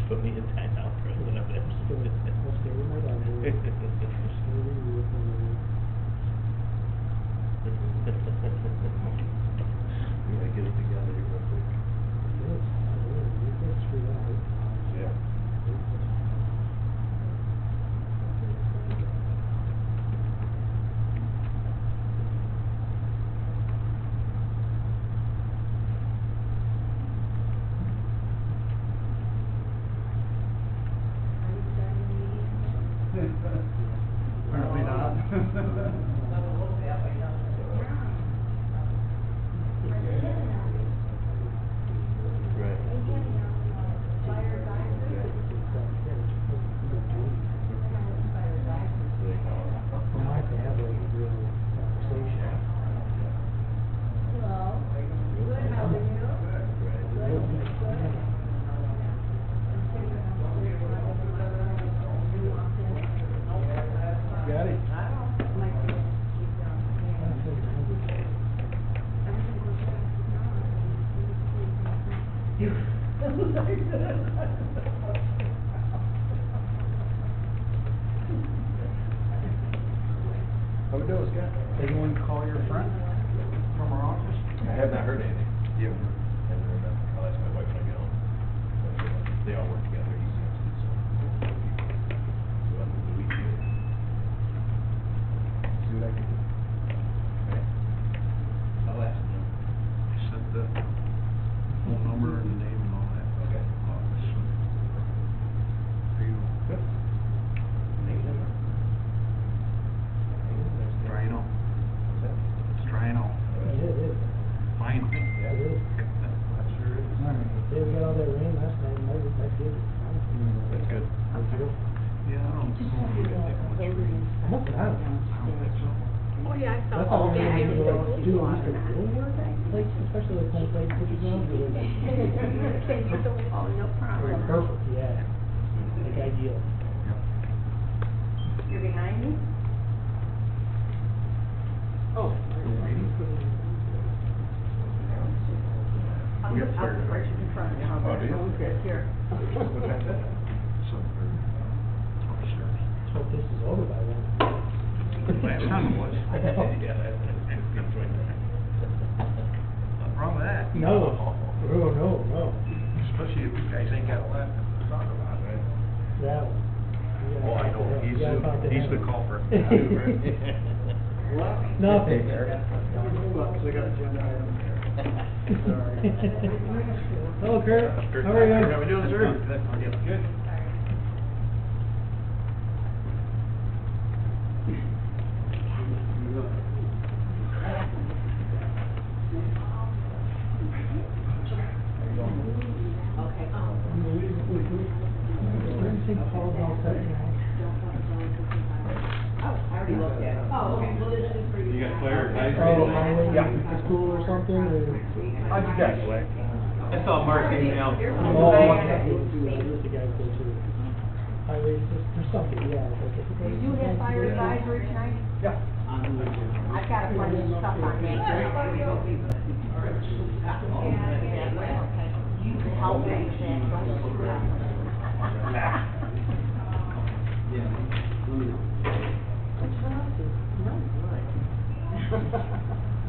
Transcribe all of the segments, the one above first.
Put me in timeout for a little bit. We gotta get it together here real quick. Yeah. Apparently not. Got it. How we doing, Scott? Anyone call your friend from our office? I have not heard anything. You haven't heard? Haven't heard nothing. I'll ask my wife when I get home. They all work together. He seems to, so. So I'm the weekend. See what I can do. Okay? I'll ask them. I sent the phone number and the name and all that. Okay. Office. There you go. Good. Name number? Trying out. What's that? It's trying out. It is. Finally. Yeah. It is. That sure is. They got all that rain last night, and that's good. That's good. Yeah, I don't think we'll get that much rain. Nothing, I don't know. I don't think so. Oh, yeah, I saw That's all all we that. need to I go was do like, on the field work, like, especially like when we play pitches now. Oh, no problem. Perfect, yeah. Like ideal. You're behind me? Oh. I'll We put have up started. right in front of you. Oh, do you? Okay, here. What time is it? Somewhere upstairs. Let's hope this is over by then. Last time it was. Yeah, that's enjoying that. Nothing wrong with that. No, no. Especially if you guys ain't got a lot to talk about, right? That one. Oh, I know, he's the culprit. Nothing. They got agenda items there. Hello, Kurt. How are you? How we doing, sir? Good. Okay. I think Paul's all set now. Oh, I already looked at it. Oh, okay, well, this is for you. You got fire advisory? Oh, highway, Yeah. school or something, or? I guess. I saw Mark's email. Oh, yeah, there's the guys go to highways, there's something, yeah. Did you have fire advisory tonight? Yeah. I've got a bunch of stuff on that. You can help me with that. Is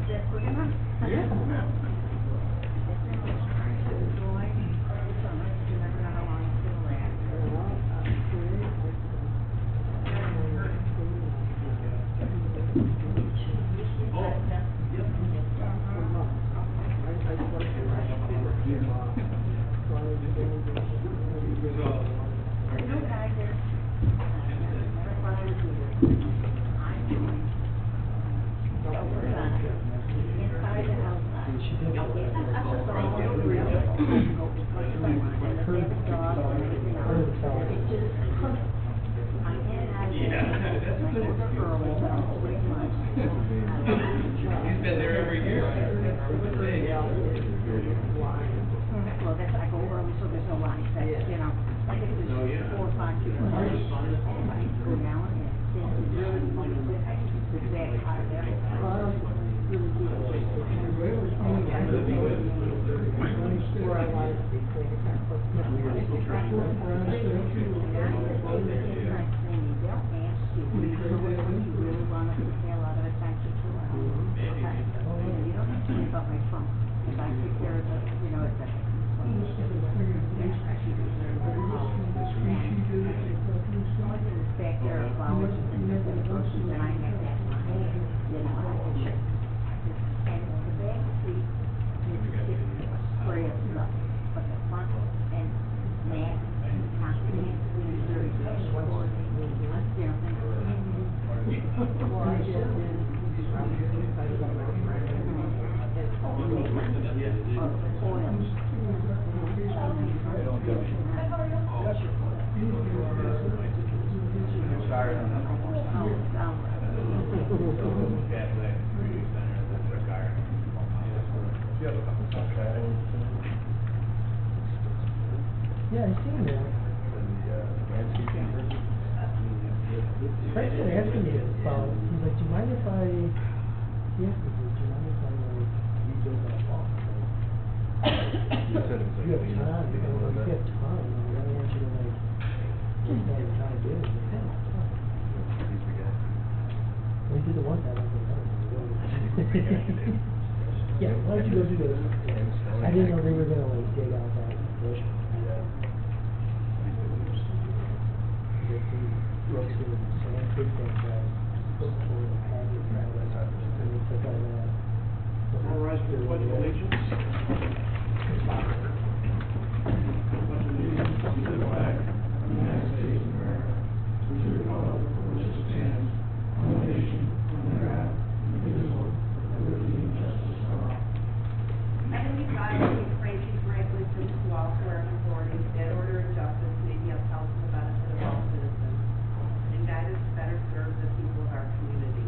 that good enough? Yeah. He's been there every year. Well, that's, I go early, so there's no line set, you know, like if it's 4 o'clock, you go down and then really want to look at the back part of there. Where I wanted to be clean. About my phone, because I take care of the, you know, it's a. Back there are flowers and bushes, and I have that in my hand, you know, I can check. And the back seat, it's spray of stuff, but the front and mat, concrete, very special, you Yeah, I seen that. Frank's been asking me about, he's like, do you mind if I, he asked me, do you mind if I, like, rebuild that wall? You have time, you know, if you have time, I don't want you to, like, just not even try to do it. He's like, "Yeah, it's fine." We did the one time, I was like, "Oh, yeah, why don't you go do this?" I didn't know they were gonna, like, dig out that bush. Brooks with sand, big thing, look for the patio, and they took out that. All rise for the pledge of allegiance. Pledge allegiance to the flag of the United States of America, to the republic for which it stands, one nation, under God, indivisible, with liberty and justice for all. Heavenly Father, we praise you for wisdom to all who are in authority, that order and justice may be upheld for the benefit of all citizens, and guide us to better serve the people of our community.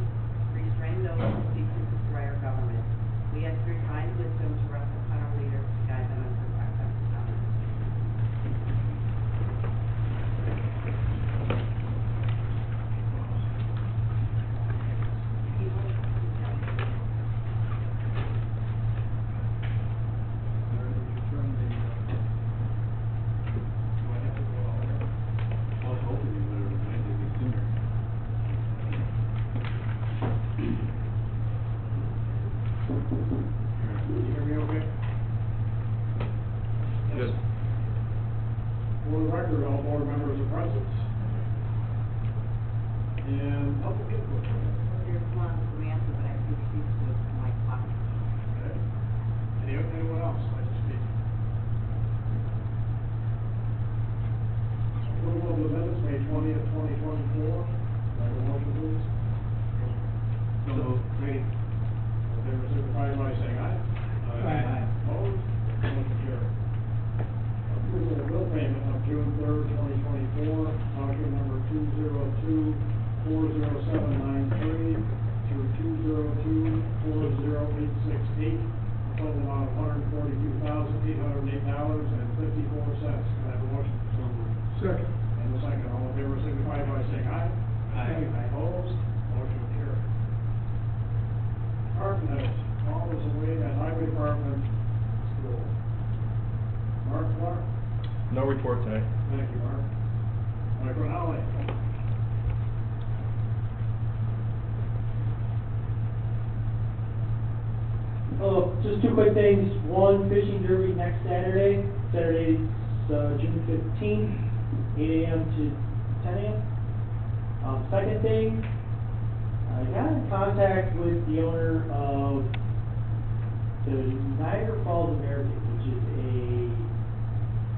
Restrain those who seek to destroy our government. We ask your divine wisdom to rest upon our leaders to guide them and protect them. Amen. I was hoping you would have reminded me sooner. Can you hear me okay? Good. For the record, all board members are present. And public input. There's one from Answer, but I think she's with my pocket. Okay. Anyone else like to speak? Approval of the minutes, May 20th, 2024. Have a motion, please? So moved. Great. All in favor, signify by saying aye. Aye. Opposed? Motion carried. Approval of bill payment of June 3rd, 2024, document number 2024079 0868, total amount of $142,808.54. Can I have a motion? So moved. Second. And a second, all in favor, signify by saying aye. Aye. Opposed, motion carried. Department, all is away at Highway Department school. Mark Clark, No report tonight. thank you, Mark. Mike Ronaldi. Oh, just two quick things. One, fishing derby next Saturday. Saturday, June 15th, 8 a.m. to 10 a.m. Second thing, I got in contact with the owner of the Niagara Falls Americans, which is a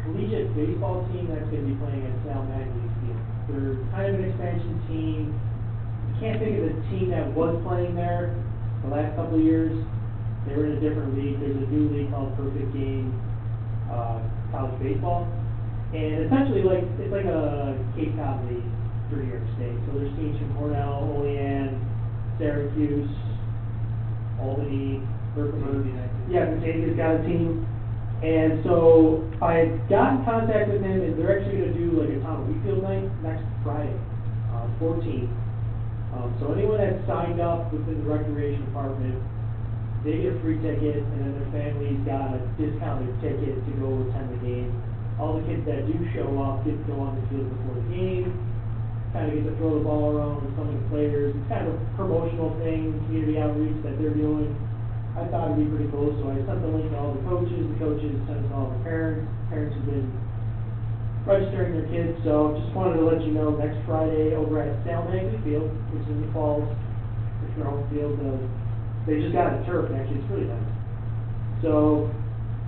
collegiate baseball team that's going to be playing at Sal Magny Field. They're kind of an expansion team. I can't think of the team that was playing there the last couple of years. They were in a different league. There's a new league called Perfect Game College Baseball. And essentially, it's like a Cape Cod league for New York State. So there's teams from Cornell, Olean, Syracuse, Albany, Herkimer. Yeah, Xavier's got a team. And so I got in contact with them, and they're actually going to do like a Tom Wheatfield night next Friday, 14th. So anyone that's signed up within the recreation department, they get a free ticket, and then their family's got a discounted ticket to go attend the game. All the kids that do show up get to go on the field before the game, kind of get to throw the ball around with some of the players. It's kind of a promotional thing, community outreach that they're doing. I thought it'd be pretty cool, so I sent the link to all the coaches sent it to all the parents. Parents have been registering their kids, so just wanted to let you know, next Friday over at Sal Magny Field, which is in the Falls, it's their home field. They just got a turf, actually, it's really nice. So,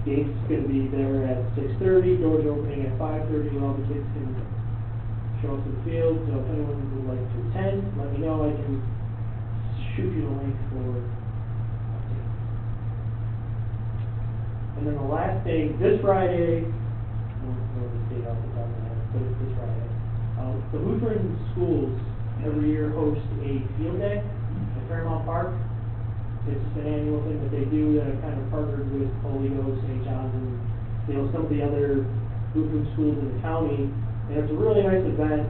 game's gonna be there at 6:30, doors opening at 5:30, where all the kids can show up to the field. So if anyone would like to attend, let me know, I can shoot you the link for. And then the last thing, this Friday, I don't know the date off the top of my head, but it's this Friday. The Lutheran schools every year host a field day at Fairmount Park. It's an annual thing that they do that kind of partnered with Holy Ghost, St. John's, and, some of the other Lutheran schools in the county. And it's a really nice event,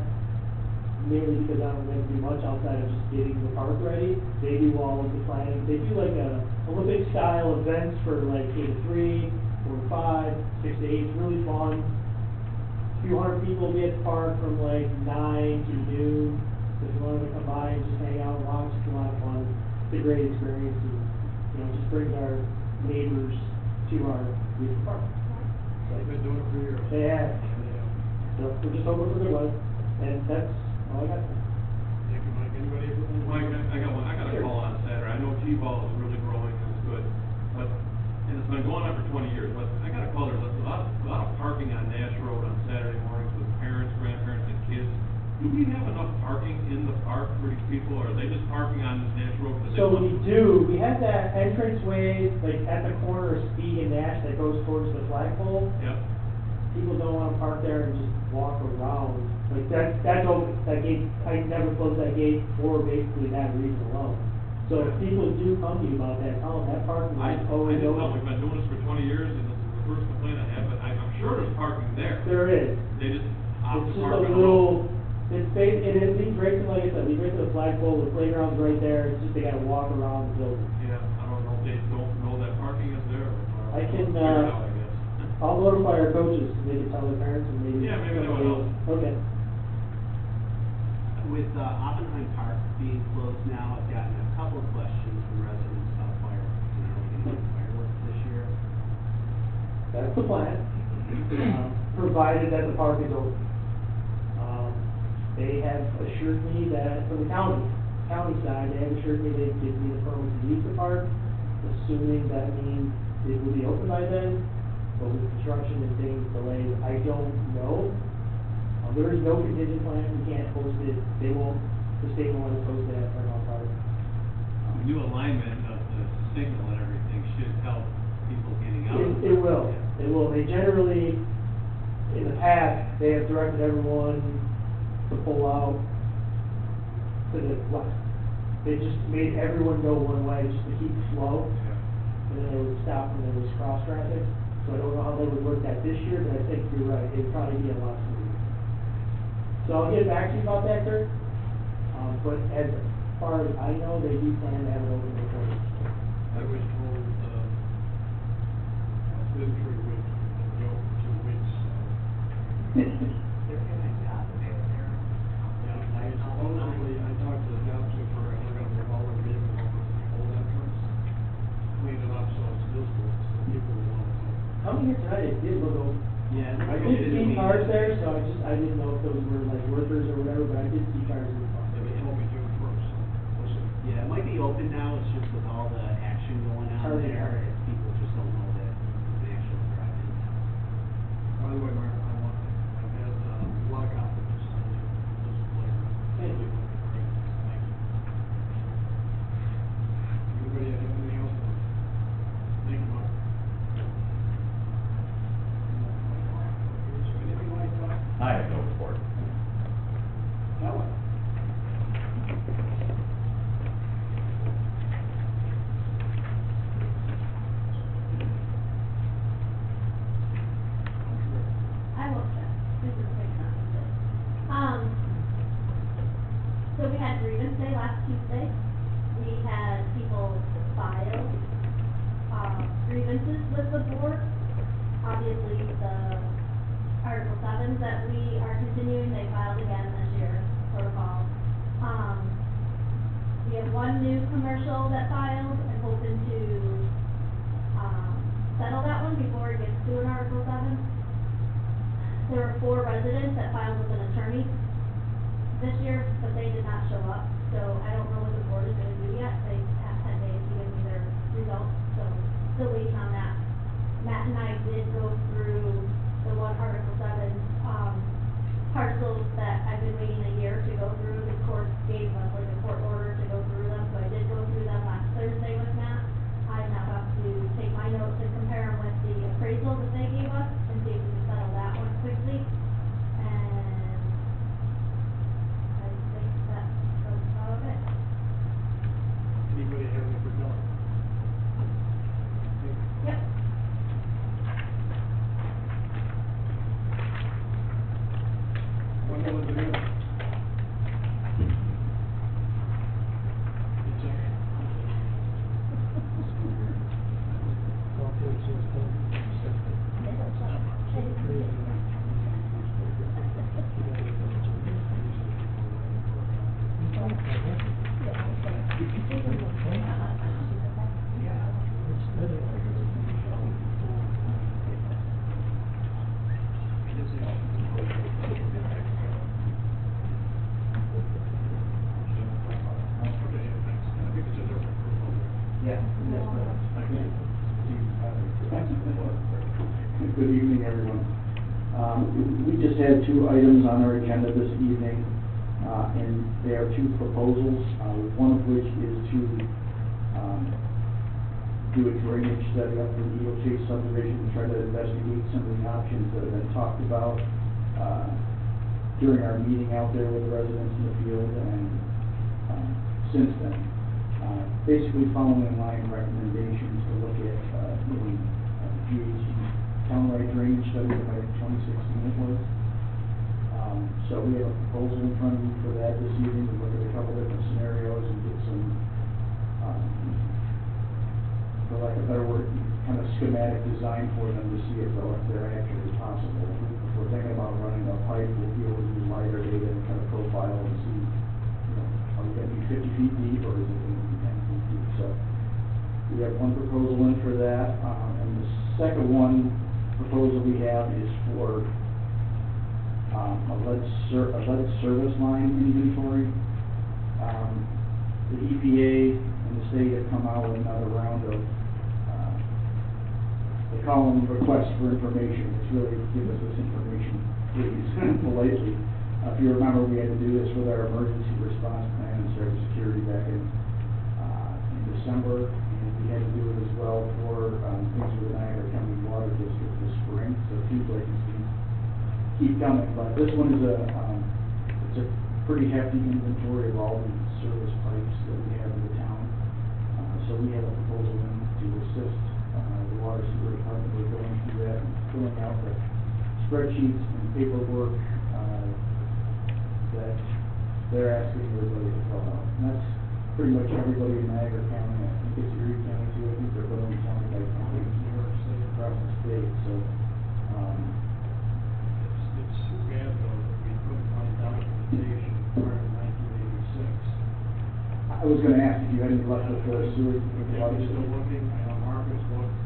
mainly because I don't have to do much outside of just getting the park ready. They do all of the planning. They do like a Olympic style events for like K to 3, 4 to 5, 6 to 8. It's really fun. A few hundred people will be at the park from like 9 to noon. So if you wanted to come by and just hang out and watch, it's a lot of fun. It's a great experience, and just brings our neighbors to our youth park. So, They've been doing it for years. they have. So we're just hoping for good luck, and that's all I got. Thank you, Mike. Anybody? Mike, I got one, I got a Sure. call on Saturday, I know T-ball is really growing, and it's good, but, and it's been going on for 20 years, but I got a call, there's a lot of parking on Nash Road on Saturday mornings with parents, grandparents, and kids. Do we have enough parking in the park for these people, or are they just parking on Nash Road because they So want we to? do, we have that entranceway, like at the corner of Speed and Nash that goes towards the flagpole. Yep, People don't wanna park there and just walk around, like that's open, that gate, I never closed that gate for basically that reason alone. So if people do come to you about that, tell them that parking I is always just know, open. we've been doing this for 20 years, and this is the first complaint I have, but I'm sure there's parking there. There is, They just opt it's to just park a on the road. little, it's it leads right to, like I said, leads right to the flagpole, the playground's right there, it's just they gotta walk around the building. Yeah, I don't know if they don't know that parking is there, or. I can, figure it out, I guess. I'll notify our coaches, so they can tell their parents and maybe. Yeah, maybe that would help. Okay. With Oppenheim Park being closed now, I've gotten a couple of questions from residents about fireworks. And are we going to do fireworks this year? That's the plan, provided that the park is open. They have assured me that, from the county side, they have assured me they'd give me the permit to use the park, assuming that means it will be open by then, but with construction and things delayed, I don't know. There is no contingent plan, we can't post it, the state won't let us post it at Fairmount Park. The new alignment of the signal and everything should help people getting out. It will. They generally, in the past, they have directed everyone to pull out to the left. They just made everyone go one way just to keep the flow, and then they would stop when there was cross traffic. So I don't know how they would work that this year, but I think you're right, it'd probably be a lot smoother. So I'll get back to you about that, Kurt. But as far as I know, they do plan to have it open before. I was told, it's been 3 weeks, go for 2 weeks, so. Yeah, I supposedly, I talked to the job supervisor, they're gonna move all their vehicles over to the old entrance, clean it up so it's visible, so people will want to. Coming here tonight, it did look open. Yeah. I did see cars there, so I didn't know if those were like workers or whatever, but I did see cars in the park. They told me June 1st, so we'll see. Yeah, it might be open now, it's just with all the action going on Hard to there, hurry. people just don't know that you can actually drive in now. By the way, Mark, I've had a lot of confidence in you as a player. Thank you. Great. Thank you. Anybody have anything else? Thank you, Mark. Is there anything like that? I have no report. Ellen? I will check. This is quick enough. So we had grievance day last Tuesday. We had people file, grievances with the board. Obviously, the Article 7s that we are continuing, they filed again this year, protocol. We have one new commercial that filed and hoping to, settle that one before it gets to an Article 7. There were 4 residents that filed with an attorney this year, but they did not show up, so I don't know what the board is gonna do yet. They have 10 days to give me their results, so still waiting on that. Matt and I did go through the one Article 7, parcels that I've been waiting a year to go through. The court gave us like a court order to go through them, so I did go through them last Thursday with Matt. I now have to take my notes and compare them with the appraisal that they gave us and see if we can settle that one quickly. And I think that's about it. Anybody have any for Ellen? Yep. When will it be? It's okay. Good evening, everyone. We just had 2 items on our agenda this evening, and they are 2 proposals, one of which is to do a drainage study up in the Chase subdivision to try to investigate some of the options that have been talked about during our meeting out there with the residents in the field and since then. Basically following in line recommendations to look at doing GHG townwide drainage study that by 2016 it was. So we have a proposal in front of you for that this evening to look at a couple different scenarios and get some, for lack of a better word, kind of schematic design for them to see if they're actually possible. If we're thinking about running a pipe, we'll be able to use LiDAR data and kind of profile and see, are we going to be 50 feet deep or is it going to be 10 feet deep? So we have one proposal in for that, and the second proposal we have is for a lead service line inventory. The EPA and the state have come out with another round of, they call them requests for information. It's really, give us this information, please, politely. If you remember, we had to do this with our emergency response plan and cybersecurity back in December, and we had to do it as well for things with the Niagara County Water District this spring. So it seems like it's going to keep coming, but this one is it's a pretty hefty inventory of all the service pipes that we have in the town. So we have a proposal in to assist, the water sewer department with going through that and filling out the spreadsheets and paperwork, that they're asking everybody to fill out. And that's pretty much everybody in Niagara County. I think it's Erie County too. I think they're going county by county, New York State, across the state. So, It's too bad though that we couldn't find documentation prior to 1986. I was gonna ask if you had any luck with the sewer, with the Are water we still sewer. looking? I know Marcus looked,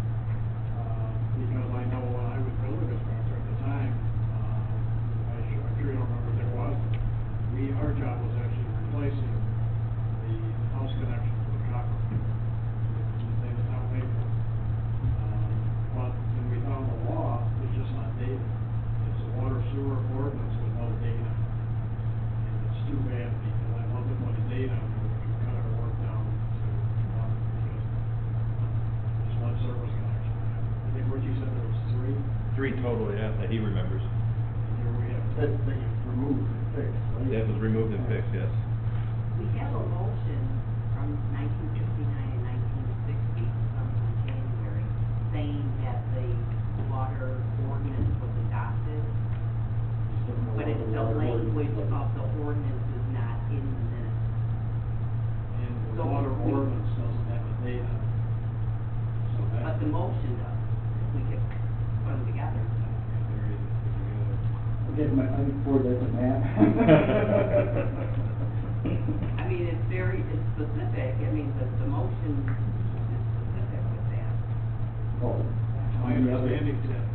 because I know when I was building inspector at the time, I'm sure you don't remember, there was, our job was actually replacing the house connection for the copper. They was not paid for. But when we found the law, it's just not dated. It's a water sewer ordinance with no date on it. And it's too bad because I love to put a date on it, which would cut our work down to one, because just one service connection. I think what you said there was three, 3 total, yeah, that he remembers. and here we have, that you removed and fixed, right? That was removed and fixed, yes. We have a motion from 1959 and 1960, in January, saying that the water ordinance was adopted, but it's the language of the ordinance is not in the minutes. And the So water we- ordinance doesn't have a date on it. So that. But the motion does, if we could put them together. Okay, I look forward to that, Matt. I mean, it's specific, I mean, the motion is specific with that. Oh, My any other- understanding is that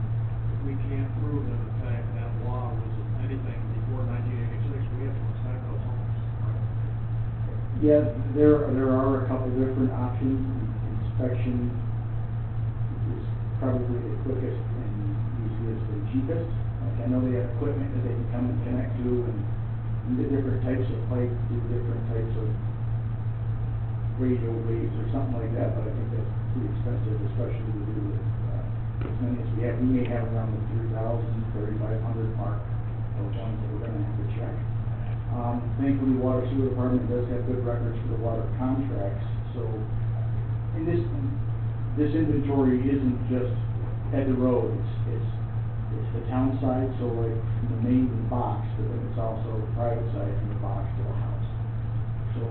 we can't prove that in fact that law was anything before 1986, we have to inspect those homes. Yeah, there are a couple different options. Inspection is probably the quickest and easiest and cheapest. Like, I know they have equipment that they can come and connect to and the different types of pipe, do different types of radio waves or something like that, but I think that's pretty expensive, especially to do with, as many as we have. We may have around the 3,000, 3,500 mark of ones that we're gonna have to check. Thankfully, water sewer department does have good records for the water contracts, so, and this inventory isn't just at the road, it's the town side, so like from the main to the box, but then it's also the private side from the box to the house. So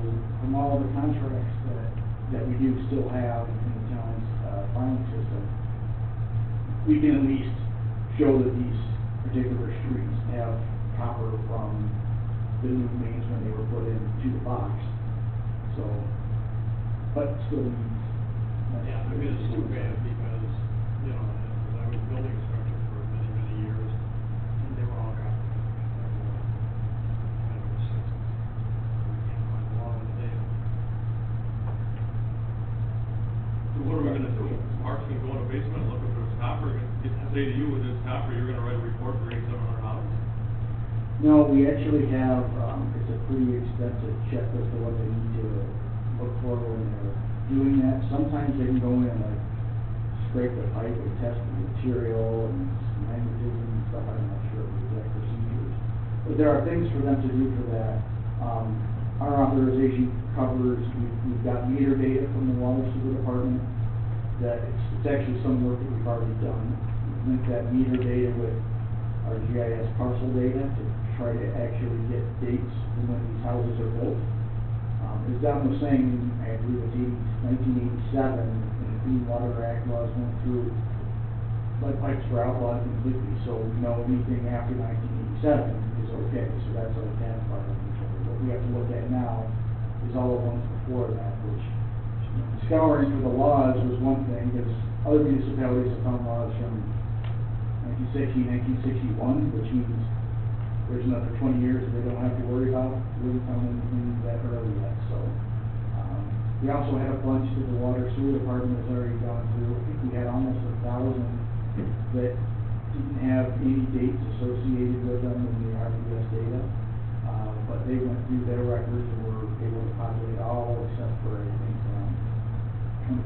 from all the contracts that we do still have in the town's, filing system, we can at least show that these particular streets have copper from the new mains when they were put into the box. So, but still needs. Yeah, I mean, it's too bad because, you know, I was building inspector for many, many years, and they were all copper. That was 60. We can't find the law in the data. So what are we gonna do? Mark's gonna go in the basement and look if there's copper, say to you, with this copper, you're gonna write a report for $8,700? No, we actually have, it's a pretty extensive checklist of what they need to look for when they're doing that. Sometimes they can go in and like scrape the pipe and test the material and magnetism and stuff. I'm not sure of the exact procedures. But there are things for them to do for that. Our authorization covers, we've got meter data from the water sewer department that it's actually some work that we've already done. We link that meter data with our GIS parcel data to try to actually get dates from when these houses are built. As Don was saying, I believe it's 1987, when the Clean Water Act laws went through, lead pipes were outlawed completely, so we know anything after 1987 is okay, so that's our identifier inventory. What we have to look at now is all the ones before that, which scouring for the laws was one thing, because other municipalities have found laws from 1960, 1961, which means there's another 20 years that they don't have to worry about. We haven't found anything that early yet, so. We also had a bunch that the water sewer department has already gone through. I think we had almost 1,000 that didn't have any dates associated with them in the RPS data. But they went through their records and were able to populate all except for, I think,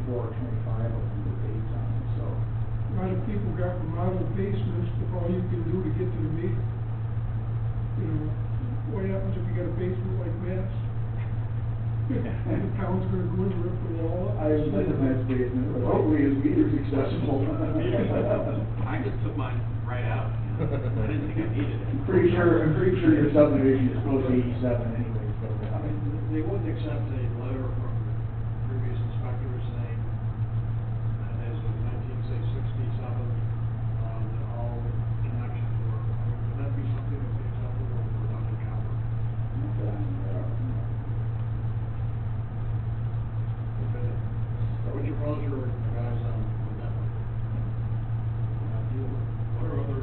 24 or 25 of them with dates on it, so. A lot of people got remodeled basements with all you can do to get to the meter. You know, what happens if you got a basement like Matt's? The town's gonna go and rip the wall up. I haven't been in that basement, but hopefully his meter's accessible. I just took mine right out, you know, I didn't think I needed it. I'm pretty sure your subdivision is close to 87 anyway, so. I mean, they wouldn't accept a letter from previous inspectors saying, and as of 1967, that all connections were, I mean, would that be something that would be acceptable for Dr. Copper? Okay. What's your pleasure, guys, on that one? What are other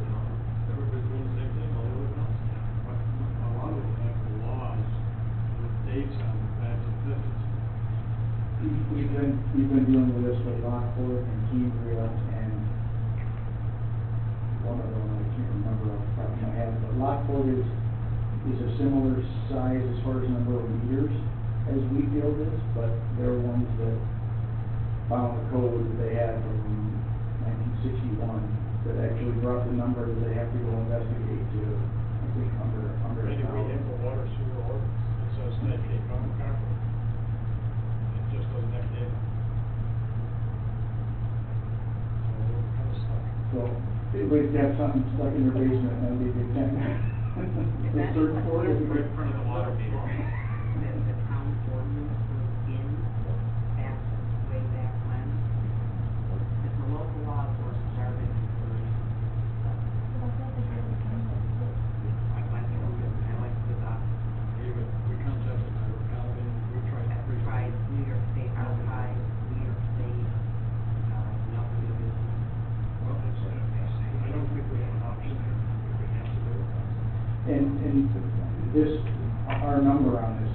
towns? Everybody's doing the same thing, all the other towns? But a lot of them have laws with dates on them back to the fifties. We've been dealing with this with Lockport and Cambria and one of them, I can't remember off the top of my head, but Lockport is a similar size as far as number of meters as Wheatfield is, but they're ones that found the code that they had from 1961 that actually brought the number that they have to go investigate to, I think, under a Maybe we have thousand. a water sewer ordinance that says that can't come to Copper. It just doesn't have data. So we're kind of stuck. So, if anybody's got something stuck in their basement, that'd be a good thing. The third floor is Right in front of the water meter. That the town ordinance was in back, way back when. If the local law enforcement started in the I went to the, Even, we contacted Ira Calvin, we tried everything. tried New York State Archives, New York State, nothing to do. Well, I don't think we have an option there. We have to do it. And this, our number on this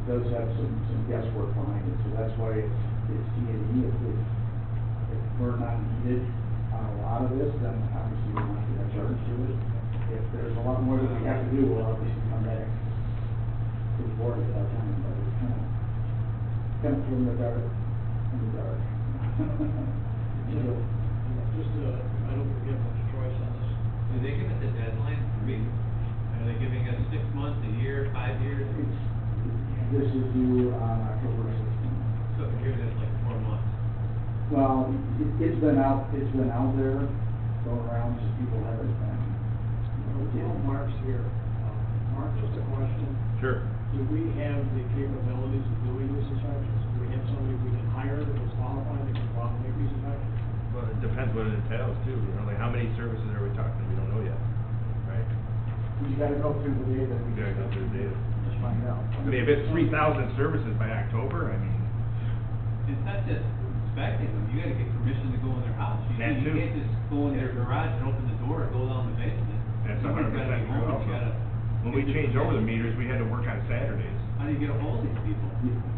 does have some guesswork behind it, so that's why it's T&E. If we're not needed on a lot of this, then obviously we're not gonna charge to it. If there's a lot more that we have to do, we'll obviously come back to the board at that time, but it's kind of through in the dark. So, Just, I don't forget much choice on this. Do they give us a deadline? Are they giving us 6 months, a year, 5 years? This is due on October 16th. So they're giving us like 4 months. Well, it's been out there, going around, just people haven't been, Well, Mark's here. Mark, just a question. Sure. Do we have the capabilities of doing these inspections? Do we have somebody we can hire that is qualified that can go out and make these inspections? Well, it depends what it entails too, you know, like how many services are we talking, we don't know yet, right? You gotta go through the data. We gotta go through the data. Just find out. I mean, if it's 3,000 services by October, I mean, It's not just inspecting them, you gotta get permission to go in their house. That You too. can't just go in their garage and open the door and go down the basement. That's Somebody's 100% gotta be true home, also. you gotta. when we changed over the meters, we had to work on Saturdays. How do you get a hold of these people?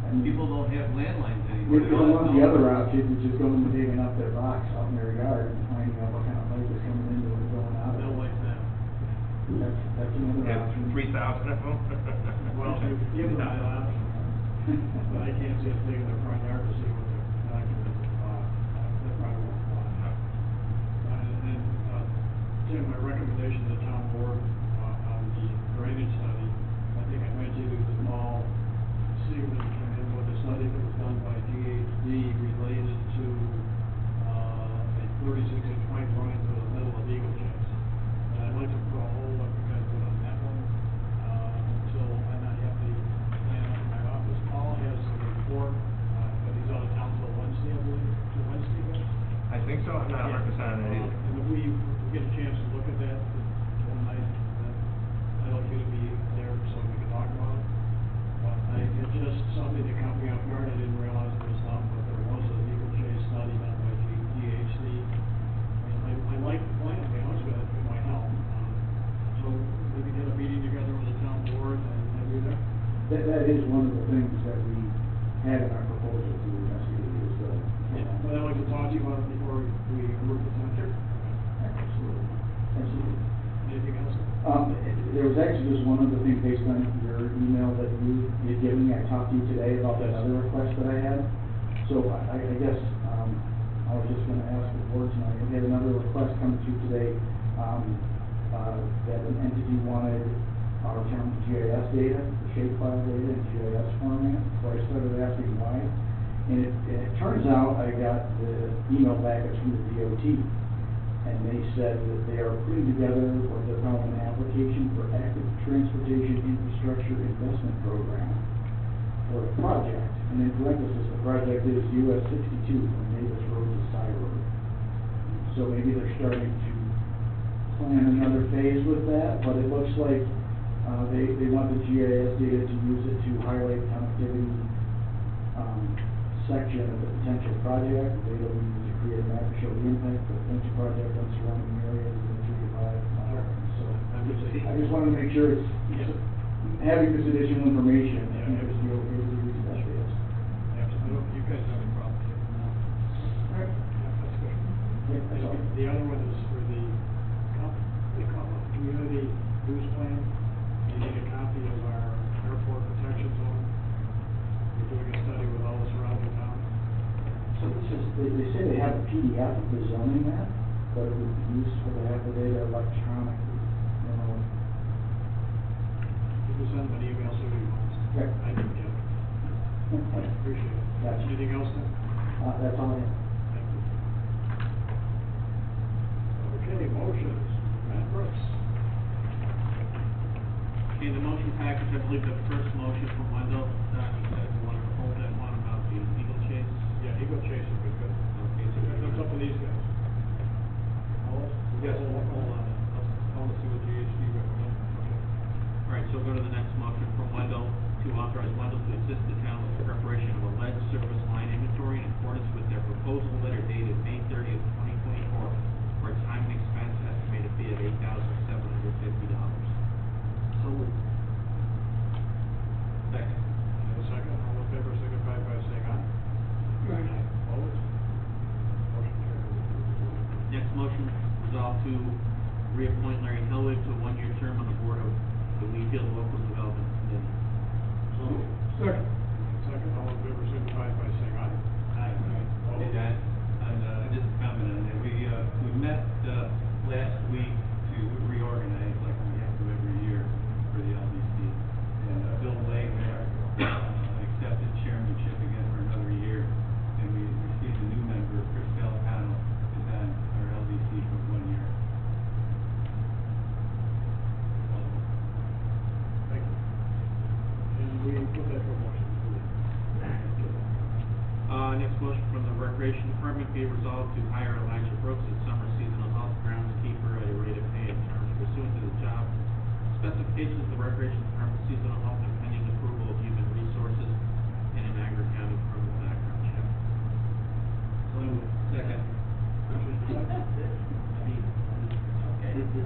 And People don't have landlines anymore. If you don't want the other option, which is going and digging up their box out in their yard and finding out what kind of pipe is coming into it and going out. They'll like that. That's another We have option. 3,000 of them. Well, you've given them that option, but I can't see it digging their front yard to see what they're connected to. They probably won't want. And, Tim, my recommendation to the town board, on the drainage study, I think I mentioned it was Paul Seaman came in with a study that was done by GHD related to, a 36-inch pipe running through the middle of Eagle Chase. And I'd like to put a hold up you guys put on that one, until, and I have the plan up in my office. Paul has a report, but he's out of town till Wednesday, I believe, till Wednesday, guys? I think so, I'm not 100% on that either. And if we get a chance to look at that one night, then I'd like you to be there so we can talk about it. But it's just something that caught me off guard, I didn't realize it was done, but there was an Eagle Chase study done by GHC. I like the plan, to be honest with you, it might help. So maybe get a meeting together with the town board and have you there. That is one of the things that we had in our proposal to investigate is the. But I'd like to talk to you about it before we approve the tender. Absolutely. Absolutely. Anything else? There was actually just one other thing based on your email that you had given me. I talked to you today about that other request that I had. So I guess, I was just gonna ask the board tonight, we had another request come through today, that an entity wanted our town's GIS data, the shapefile data in GIS format, so I started asking why. And it turns out I got the email package from the DOT, and they said that they are putting together what they're calling an application for active transportation infrastructure investment program for a project. And in parentheses, the project is US 62 from Davis Road to Side Road. So maybe they're starting to plan another phase with that, but it looks like they want the GIS data to use it to highlight connectivity section of the potential project. The data will be used to create a map to show the impact of the potential project on surrounding areas in the 3 to 5 mile. So I just wanted to make sure it's having this additional information. I think it's the reason that it is. You guys have any problem with it? No. All right. Yeah, that's good. Yeah, that's all. The other one is for the, they call it community use plan. You need a copy of our airport protection zone. We're doing a study with all the surrounding towns. So this is, they say they have a PDF of the zoning map, but it would be useful to have the data electronically. You know. You can send them an email so he wants. Okay. I didn't get it. I appreciate it. Gotcha. Anything else then? That's all I have. Thank you. Okay, motions. Matt Brooks. Okay, the motion package, I believe the first motion from Wendell, you said you wanted to hold that one about the Eagle Chase. Yeah, Eagle Chase would be good. Okay, so That's up to these guys. Yes, hold on, I want to see what GHD recommends. All right, so we'll go to the next motion from Wendell, to authorize Wendell to assist the town with the preparation of a lead service line inventory in accordance with their proposal letter dated May 30th, 2024, for a time and expense estimated fee of $8,750. So moved. Second. And a second, all in favor, signify by saying aye. Right. Opposed? Motion carries. Next motion, resolve to reappoint Larry Hellwig to a 1-year term on the board of the Wheatfield Local Development Committee. So moved. Second. Second, all in favor, signify by saying aye. Aye. Opposed? Hey, Dan, and, just a comment on that, we met, last week to reorganize, like we have to every year for the LDC. And, Bill Wagner, accepted chairmanship again for another year, and we received a new member, Chris Gallicano, is on our LDC for 1 year. Thank you. And we put that for motion. Next motion from the Recreation Department, be it resolved to hire Elijah Brooks as summer seasonal health groundskeeper at a rate of pay and terms pursuant to the job specifications of the Recreation Department seasonal health and pending approval of Human Resources and an Niagara County criminal background check. Second.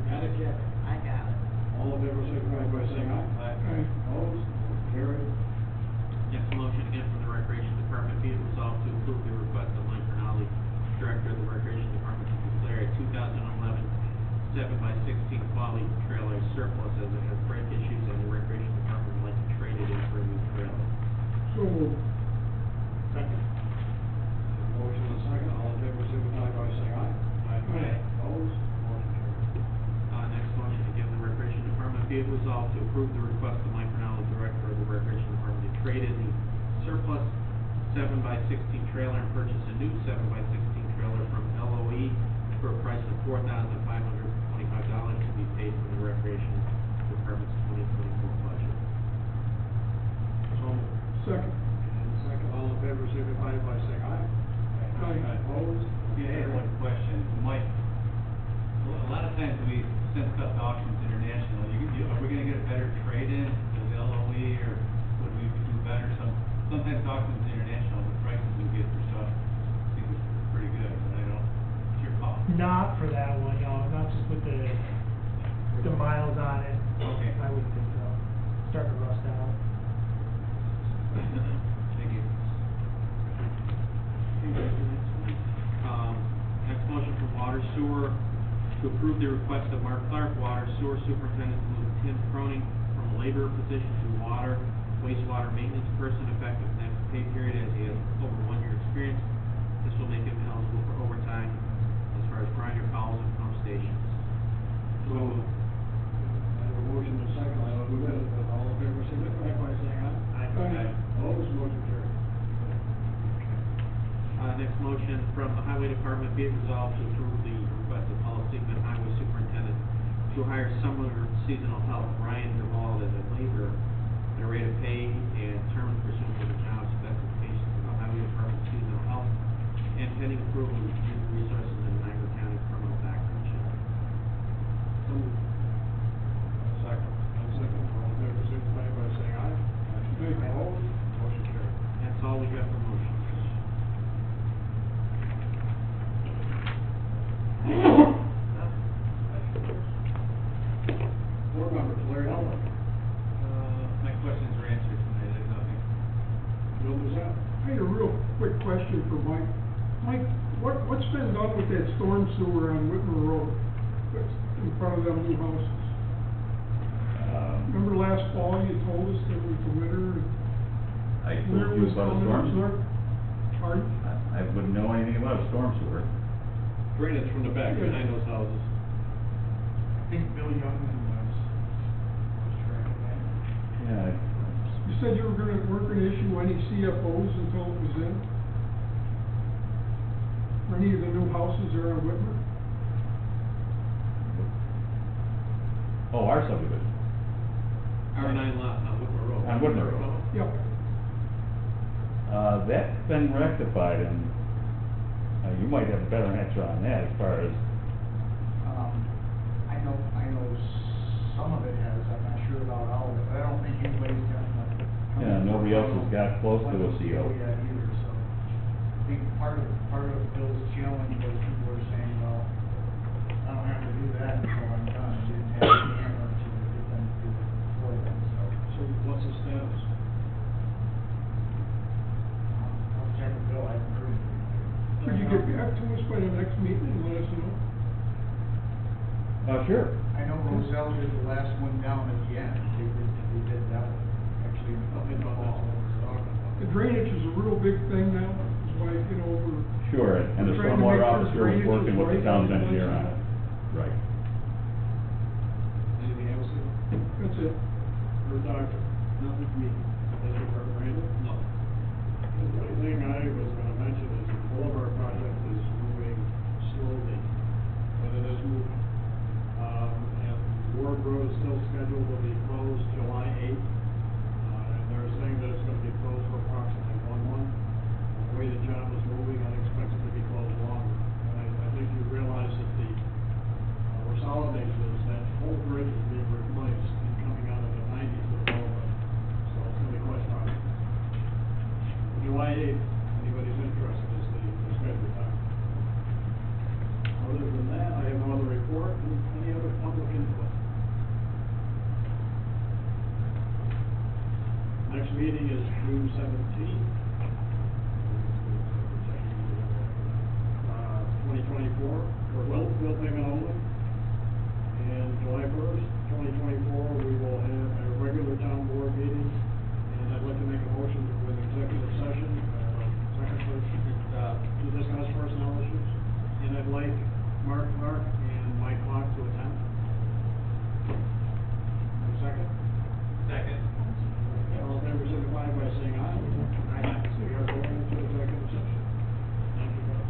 Got it, Jack? I got it. All in favor, signify by saying aye. Aye. Opposed? Carried. Next motion again from the Recreation Department, be it resolved to approve the request of Mike Rinaldi, Director of the Recreation Department, to declare a 2011 7x16 quality trailer surplus as it has brake issues and the Recreation Department would like to trade it in for a new trailer. So moved. Second. Motion and second, all in favor, signify by saying aye. Aye. Opposed? Motion carried. Next motion, again, the Recreation Department, be it resolved to approve the request of Mike Rinaldi, Director of the Recreation Department, to trade in the surplus 7x16 trailer and purchase a new 7x16 trailer from LOE for a price of $4,525 to be paid from the Recreation Department's 2024 budget. So moved. Second. And second, all in favor, signify by saying aye. Aye. Opposed? Yeah, I had one question, Mike. A lot of times we send stuff to auctions international, are we gonna get a better trade-in with LOE, or would we do better? Sometimes auctions international, the prices we get for stuff seem pretty good, but I don't, it's your call. Not for that one, no, not just with the miles on it. Okay. I wouldn't think so. Starting to rust out. Thank you. Next motion from Water Sewer, to approve the request of Mark Clark, Water Sewer Superintendent, to move Tim Cronin from a laborer position to water, wastewater maintenance person effective next pay period as he has over 1 year experience. This will make him eligible for overtime as far as grinder calls and pump stations. So, And a a motion and a second, I'll move it, all in favor, signify by saying aye. Aye. Opposed, motion carried. Next motion from the Highway Department, be it resolved to approve the request of Paul Sigmund, Highway Superintendent, to hire summer seasonal help Ryan Duvall as a laborer at a rate of pay and terms pursuant to the job specifications of the Highway Department seasonal help and pending approval of human resources in Niagara County criminal background check. So moved. Second. Second, all in favor, signify by saying aye. Opposed, motion carried. That's all we have for motions. Board members, Larry Elmer. My questions are answered tonight, I have nothing. Bill Brazil. I had a real quick question for Mike. Mike, what's been done with that storm sewer on Whitmer Road? That's in front of them new houses? Remember last fall you told us that with the winter? I winter told you was about a coming storm up, sewer. Pardon? I wouldn't know anything about a storm sewer. Drainage from the back behind those houses. I think Bill Youngman was tracking that. Yeah, You said you weren't gonna issue any CFOs until it was in? For any of the new houses there on Whitmer? oh, our subdivision, R9 lot on Whitmer Road. on Woodmer Road. Yep. That's been rectified, and you might have a better answer on that as far as, I know some of it has, I'm not sure about all of it, but I don't think anybody's gotten a. nobody else has got close to a CO. Yeah, either, so. I think part of Bill's challenge was people were saying, well, I don't have to do that until I'm done. I didn't have the hammer to get them to do it for them, so. So what's the status? I'll check with Bill, I haven't heard anything. Could you get back to us by the next meeting and let us know? Sure. I know Roselle did the last one down at the end, they did that one, actually. Nothing about that's what we're talking about. The drainage is a real big thing now, is why, we're. Sure, and the we're trying to make stormwater sure officer is drainage working with the right town's on engineer on places. it. Right. Anything else? That's it. Or doctor? Nothing for me. Thank you, Reverend Randall. No. The only thing I was gonna mention is the Boulevard project is moving slowly, but it is moving. And Ward Road is still scheduled to be closed July 8th. And they're saying that it's gonna be closed for approximately 1 month. The way the job is moving, I expect it to be closed longer. And I think you realize that the, Rosalades is that whole bridge is being replaced and coming out of the 90s to the boulevard. So it's gonna be quite fast. July 8th, anybody's interested, is the scheduled time. Other than that, I have no other report, and any other public input. Next meeting is June 17th. 2024, for bill payment only. And July 1st, 2024, we will have a regular town board meeting. And I'd like to make a motion with executive session, second person, to discuss personnel issues. And I'd like Mark Clark and Mike Clark to attend. Second? Second. All in favor, signify by saying aye. Aye. So we are going into executive session. Thank you, guys.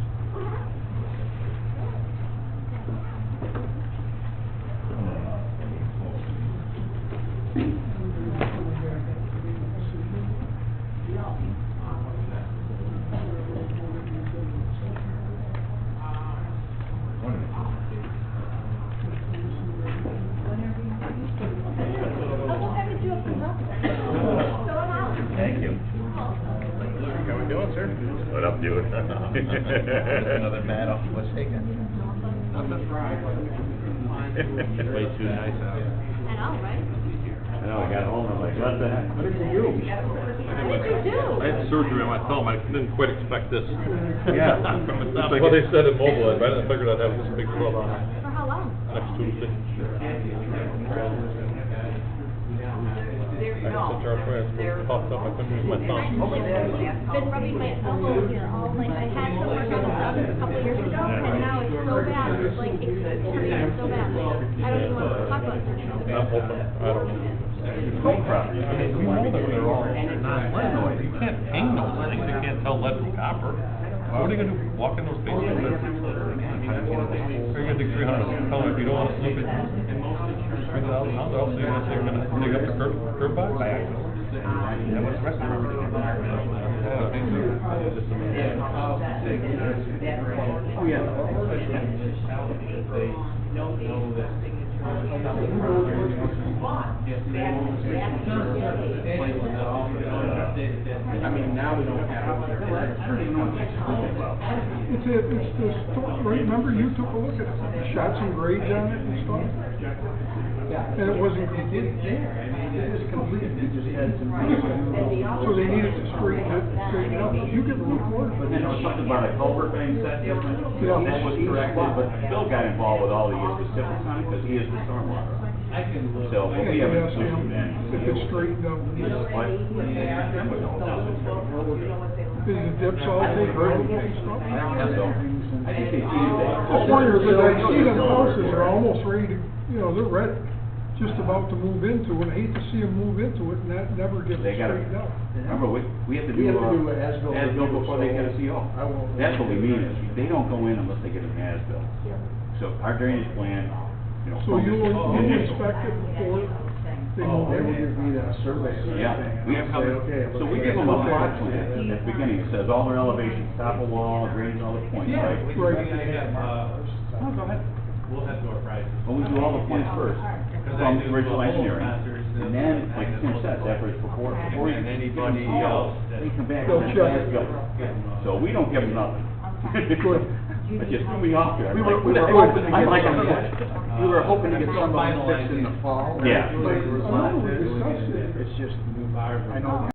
Thank you. How we doing, sir? What up, dude? Another man off was taken. Way too nice out. I know, right? I know, I got home, I'm like, what the heck, what did you do? What did you do? I had surgery on my thumb, I didn't quite expect this. Yeah. Well, they said immobilized, but I didn't figure I'd have this big club on For how long? next Tuesday. I had such arthritis, popped up, I couldn't use my thumb. Been rubbing my elbow here all, like, I had to work on it a couple years ago, and now it's so bad, it's like, it's hurting so bad. I don't even want to talk about surgery. I'm hoping, I don't know. No property. I mean, we know that they're all, they're not lead, you can't hang those things, you can't tell lead from copper. What are you gonna do, walk in those basements? Are you gonna dig 300, tell them if you don't wanna look at $3,000, how else are you gonna say you're gonna dig up the curb box? Yeah, what's the rest of the room? Oh, yeah. I mean, now we don't have. It's this, right, remember you took a look at it, shot some grades on it and stuff? And it wasn't complete. It was complete, we just had some. So they needed to straighten it out. You get the report. But then there was something about a culvert being set different, Yeah. that was corrected, but Bill got involved with all the specifics on it, because he is the stormwater. So, but we haven't Ask him solution then. if it's straightened out. He's like, Is the dips all taken out and stuff? so, I think they changed that. Just wonder, because I see them houses are almost ready to, you know, they're ready, just about to move into it. I hate to see them move into it and that never gets They gotta, straightened out. remember, we have to We do, have to do as-built as-built review, before they so get a CO. I won't- That's what we mean, is they don't go in unless they get an as-built. So our drainage plan, you know. So you initial. inspect it before they move They will in? give me that survey. Yeah, we have, Say, okay, so we give them a plot plan at the beginning, it says all their elevations, top of wall, drainage, all the points, right? Right. Go ahead. We'll have to go Friday. Well, we do all the points first, from the original engineering, and then, like Tim says, after it's before you And give anybody them CO, else they come back They'll and check say, it. "Let's go." So we don't give them nothing. Good. That just threw me off there. I'm We like, were "What the hoping to heck?" get I'm like, some, "I'm we were hoping to get some of them fixed in the fall. Yeah. It's I know, we discussed it. just, I know